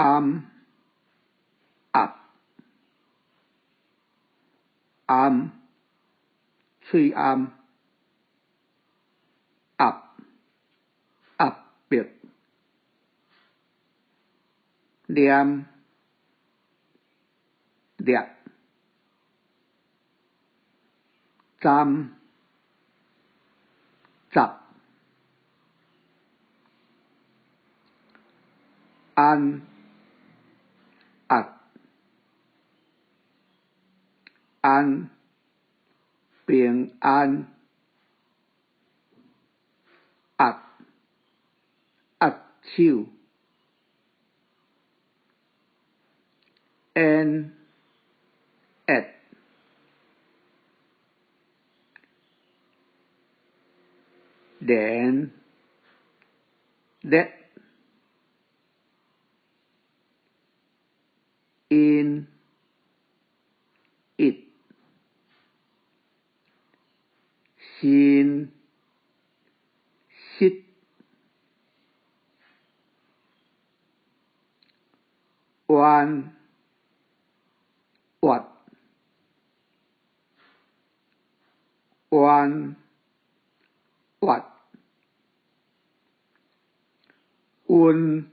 暗压暗喙暗压压迫念念站杂安压安平安压压手end at then that in it xin xích oan oạt oan oạt un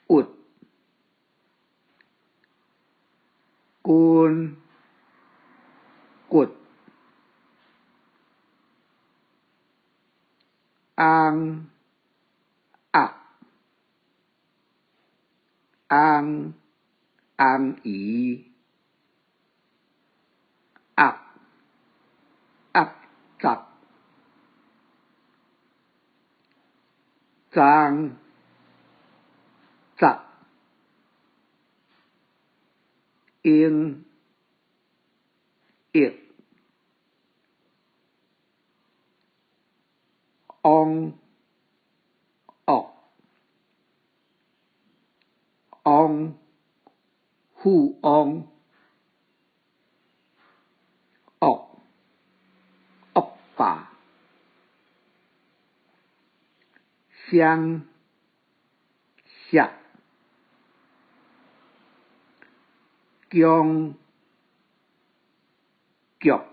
ụt cun cụt an ạc an an ý ạc ạc chặt trang chặt yên yệt ong ọc ong hu ong ọc ọc bà香下姜腳